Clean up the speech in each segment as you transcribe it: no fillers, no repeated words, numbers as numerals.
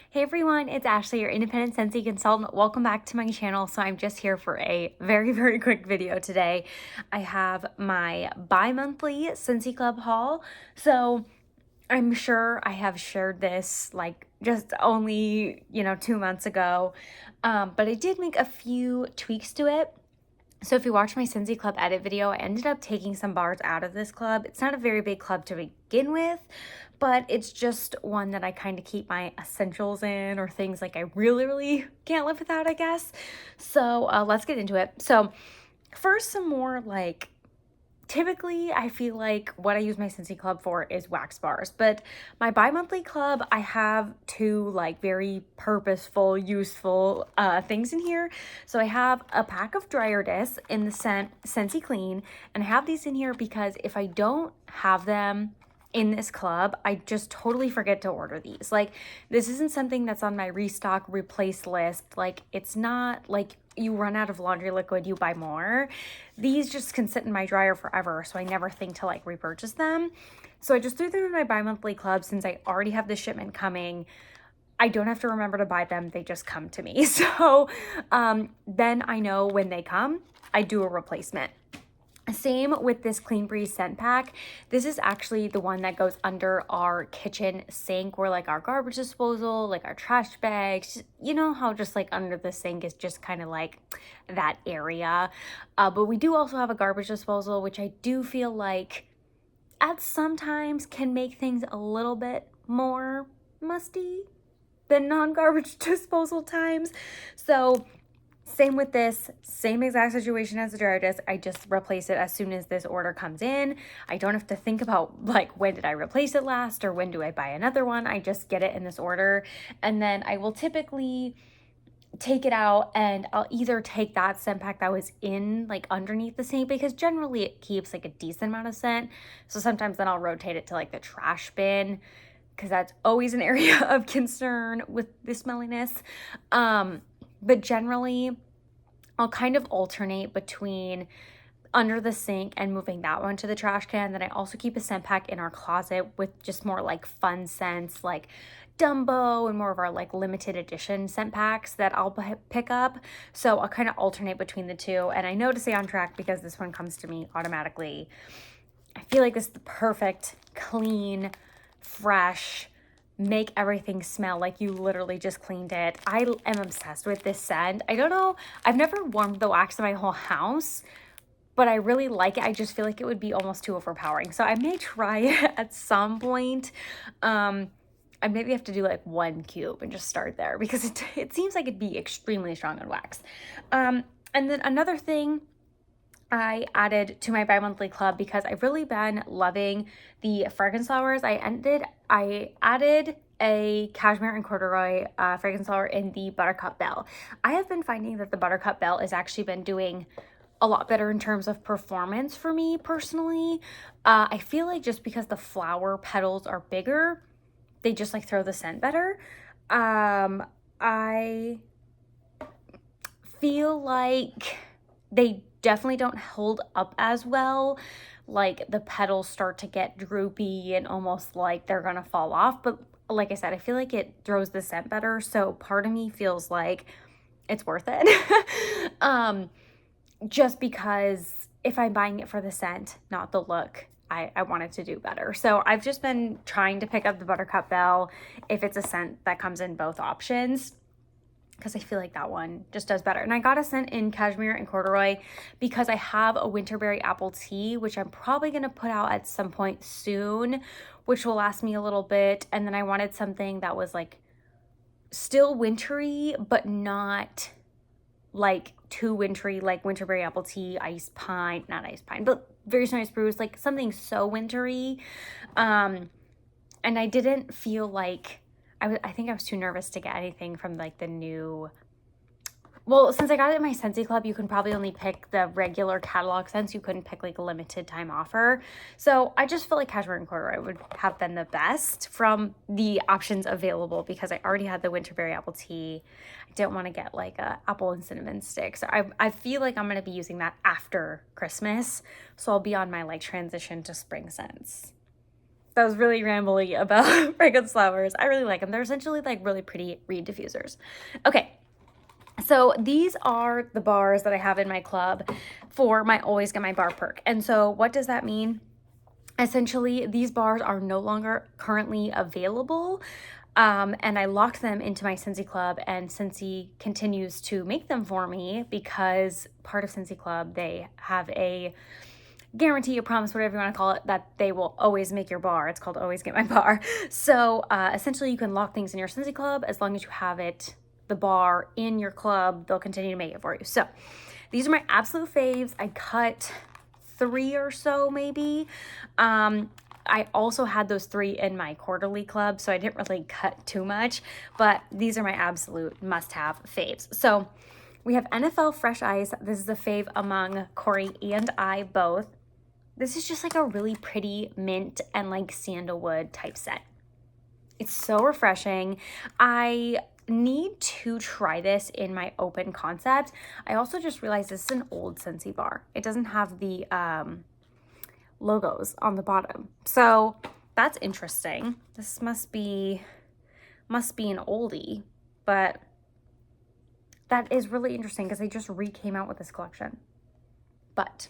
Hey everyone, it's Ashley, your independent Scentsy consultant. Welcome back to my channel. So I'm just here for a very quick video today. I have my bi-monthly Scentsy Club haul. So I'm sure I have shared this like just only, 2 months ago. But I did make a few tweaks to it. So if you watch my Scentsy Club edit video, I ended up taking some bars out of this club. It's not a very big club to begin with, but it's just one that I kind of keep my essentials in, or things like I really can't live without, I guess. So let's get into it. So first, some more like, typically I feel like what I use my Scentsy Club for is wax bars, but my bi-monthly club, I have two like very purposeful, useful things in here. So I have a pack of dryer discs in the scent Scentsy Clean, and I have these in here because if I don't have them in this club, I just totally forget to order these. Like, this isn't something that's on my restock replace list. Like, it's not like you run out of laundry liquid, you buy more. These just can sit in my dryer forever, so I never think to like repurchase them. So I just threw them in my bi-monthly club since I already have the shipment coming. I don't have to remember to buy them, they just come to me. So then I know when they come, I do a replacement. Same with this Clean Breeze scent pack. This is actually the one that goes under our kitchen sink, where like our garbage disposal, like our trash bags, you know how just like under the sink is just kind of like that area. But we do also have a garbage disposal, which I do feel like at sometimes can make things a little bit more musty than non-garbage disposal times. So same with this, same exact situation as the dryer disc. I just replace it as soon as this order comes in. I don't have to think about like, when did I replace it last, or when do I buy another one? I just get it in this order, and then I will typically take it out and I'll either take that scent pack that was in like underneath the sink, because generally it keeps like a decent amount of scent. So sometimes then I'll rotate it to like the trash bin, because that's always an area of concern with the smelliness. But generally, I'll kind of alternate between under the sink and moving that one to the trash can. Then I also keep a scent pack in our closet with just more like fun scents, like Dumbo and more of our like limited edition scent packs that I'll pick up. So I'll kind of alternate between the two. And I know to stay on track because this one comes to me automatically. I feel like this is the perfect, clean, fresh, make everything smell like you literally just cleaned it. I am obsessed with this scent. I don't know, I've never warmed the wax in my whole house, but I really like it. I just feel like it would be almost too overpowering. So I may try it at some point. I maybe have to do like 1 cube and just start there, because it seems like it'd be extremely strong on wax. And then another thing I added to my bi-monthly club, because I've really been loving the fragrance flowers. I added a cashmere and corduroy fragrance flower in the Buttercup Bell. I have been finding that the Buttercup Bell has actually been doing a lot better in terms of performance for me personally. I feel like just because the flower petals are bigger, they just like throw the scent better. I feel like they definitely don't hold up as well. Like, the petals start to get droopy and almost like they're gonna fall off. But like I said, I feel like it throws the scent better. So part of me feels like it's worth it. Just because if I'm buying it for the scent, not the look, I want it to do better. So I've just been trying to pick up the Buttercup Bell if it's a scent that comes in both options, because I feel like that one just does better. And I got a scent in cashmere and corduroy because I have a winterberry apple tea, which I'm probably going to put out at some point soon, which will last me a little bit. And then I wanted something that was like still wintry, but not like too wintry, like winterberry apple tea, not ice pine, but very snowy spruce, like something so wintry. And I didn't feel like, I think I was too nervous to get anything from like the new, well, since I got it in my Scentsy Club, you can probably only pick the regular catalog scents. You couldn't pick like a limited time offer. So I just felt like cashmere and corduroy would have been the best from the options available, because I already had the winterberry apple tea. I didn't want to get like a apple and cinnamon stick. So I feel like I'm going to be using that after Christmas. So I'll be on my like transition to spring scents. that was really rambly about fragrance flowers. I really like them. They're essentially like really pretty reed diffusers. Okay. So these are the bars that I have in my club for my Always Get My Bar perk. And so what does that mean? Essentially, these bars are no longer currently available. And I locked them into my Scentsy Club, and Scentsy continues to make them for me because part of Scentsy Club, they have a guarantee, a promise, whatever you want to call it, that they will always make your bar. It's called Always Get My Bar. So essentially, you can lock things in your Scentsy Club as long as you have it, the bar, in your club. They'll continue to make it for you. So these are my absolute faves. I cut 3 or so maybe. I also had those 3 in my quarterly club, so I didn't really cut too much, but these are my absolute must-have faves. So we have NFL Fresh Ice. This is a fave among Corey and I both. This is just like a really pretty mint and like sandalwood type scent. It's so refreshing. I need to try this in my open concept. I also just realized this is an old Scentsy bar. It doesn't have the logos on the bottom, so that's interesting. This must be an oldie, but that is really interesting because they just came out with this collection. But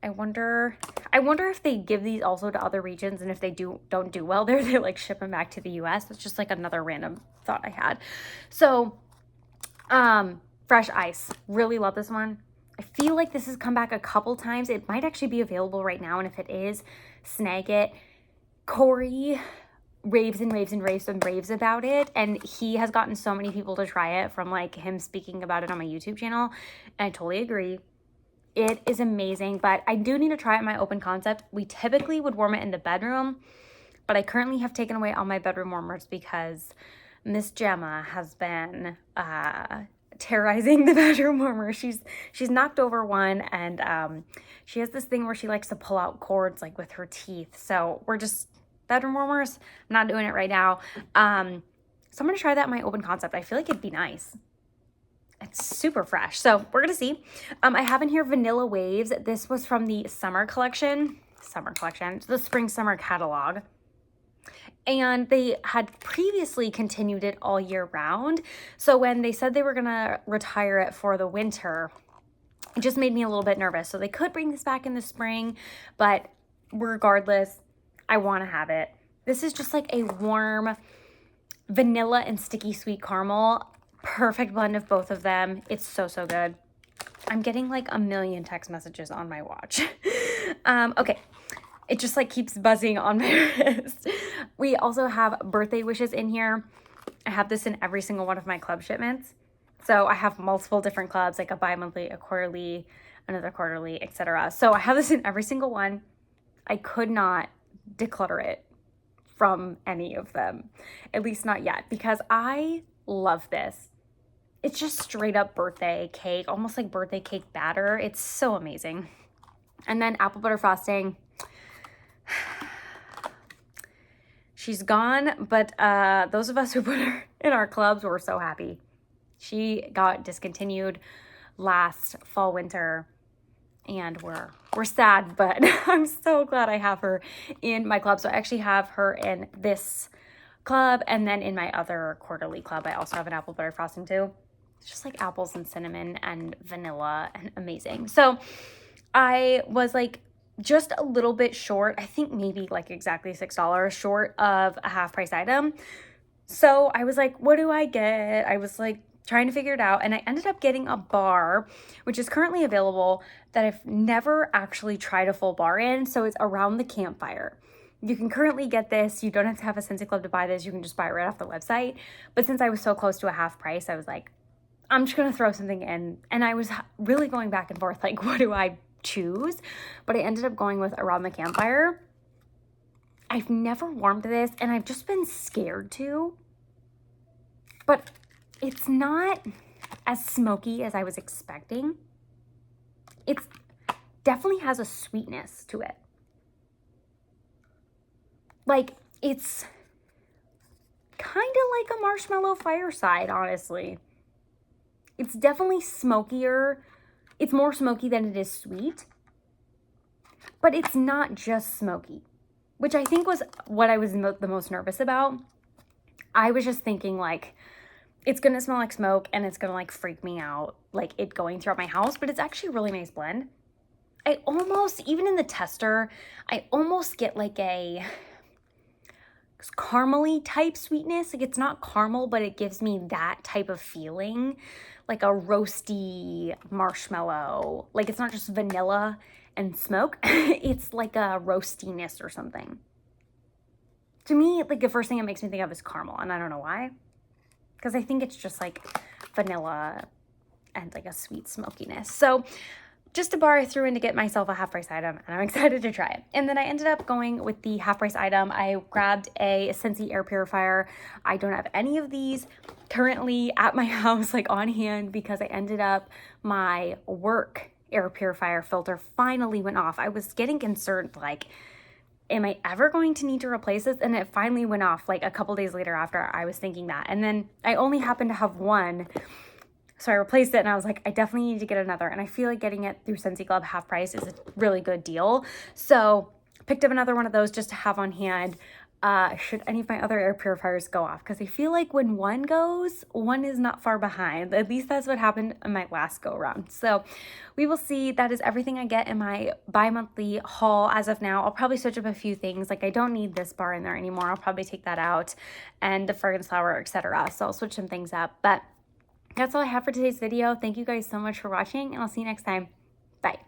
I wonder if they give these also to other regions, and if they don't do well there, they like ship them back to the US. That's just like another random thought I had. So Fresh Ice, really love this one. I feel like this has come back a couple times. It might actually be available right now, and if it is, snag it. Corey raves and raves and raves and raves about it, and he has gotten so many people to try it from like him speaking about it on my YouTube channel, and I totally agree. It is amazing, but I do need to try it in my open concept. We typically would warm it in the bedroom, but I currently have taken away all my bedroom warmers because Miss Gemma has been terrorizing the bedroom warmer. She's knocked over one, and she has this thing where she likes to pull out cords like with her teeth. So we're just, bedroom warmers, I'm not doing it right now. So I'm gonna try that in my open concept. I feel like it'd be nice. It's super fresh. So we're gonna see. I have in here Vanilla Waves. This was from the summer collection. It's the spring summer catalog. And they had previously continued it all year round. So when they said they were gonna retire it for the winter, it just made me a little bit nervous. So they could bring this back in the spring, but regardless, I wanna have it. This is just like a warm vanilla and sticky sweet caramel. Perfect blend of both of them. It's so, so good. I'm getting like a million text messages on my watch. Okay. It just like keeps buzzing on my wrist. We also have birthday wishes in here. I have this in every single one of my club shipments. So I have multiple different clubs, like a bi-monthly, a quarterly, another quarterly, etc. So I have this in every single one. I could not declutter it from any of them, at least not yet, because I love this. It's just straight up birthday cake, almost like birthday cake batter. It's so amazing. And then apple butter frosting. She's gone, but those of us who put her in our clubs were so happy. She got discontinued last fall, winter, and we're sad, but I'm so glad I have her in my club. So I actually have her in this club, and then in my other quarterly club, I also have an apple butter frosting too. It's just like apples and cinnamon and vanilla and amazing. So I was like just a little bit short, I think maybe like exactly $6 short of a half price item. So I was like, what do I get? I was like trying to figure it out, and I ended up getting a bar, which is currently available, that I've never actually tried a full bar in. So it's Around the Campfire. You can currently get this. You don't have to have a Scentsy Club to buy this. You can just buy it right off the website. But since I was so close to a half price, I was like, I'm just gonna throw something in. And I was really going back and forth, like, what do I choose? But I ended up going with Around the Campfire. I've never warmed this, and I've just been scared to. But it's not as smoky as I was expecting. It definitely has a sweetness to it. Like, it's kind of like a marshmallow fireside, honestly. It's definitely smokier. It's more smoky than it is sweet. But it's not just smoky. which I think was what I was the most nervous about. I was just thinking like, it's gonna smell like smoke and it's gonna like freak me out, like it going throughout my house, but it's actually a really nice blend. I almost, even in the tester, I almost get like a caramely type sweetness. Like it's not caramel, but it gives me that type of feeling, like a roasty marshmallow. Like it's not just vanilla and smoke, it's like a roastiness or something. To me, like the first thing it makes me think of is caramel, and I don't know why, because I think it's just like vanilla and like a sweet smokiness. So just a bar I threw in to get myself a half-price item, and I'm excited to try it. And then I ended up going with the half-price item. I grabbed a Scentsy air purifier. I don't have any of these currently at my house, like on hand, because I ended up, my work air purifier filter finally went off. I was getting concerned, like, am I ever going to need to replace this? And it finally went off like a couple days later after I was thinking that. And then I only happened to have one, so I replaced it, and I was like, I definitely need to get another. And I feel like getting it through Scentsy Club half price is a really good deal. So picked up another one of those just to have on hand should any of my other air purifiers go off. Because I feel like when one goes, one is not far behind. At least that's what happened in my last go around. So we will see. That is everything I get in my bi-monthly haul as of now. I'll probably switch up a few things. Like I don't need this bar in there anymore. I'll probably take that out, and the fragrance flower, etc. So I'll switch some things up. But that's all I have for today's video. Thank you guys so much for watching, and I'll see you next time. Bye.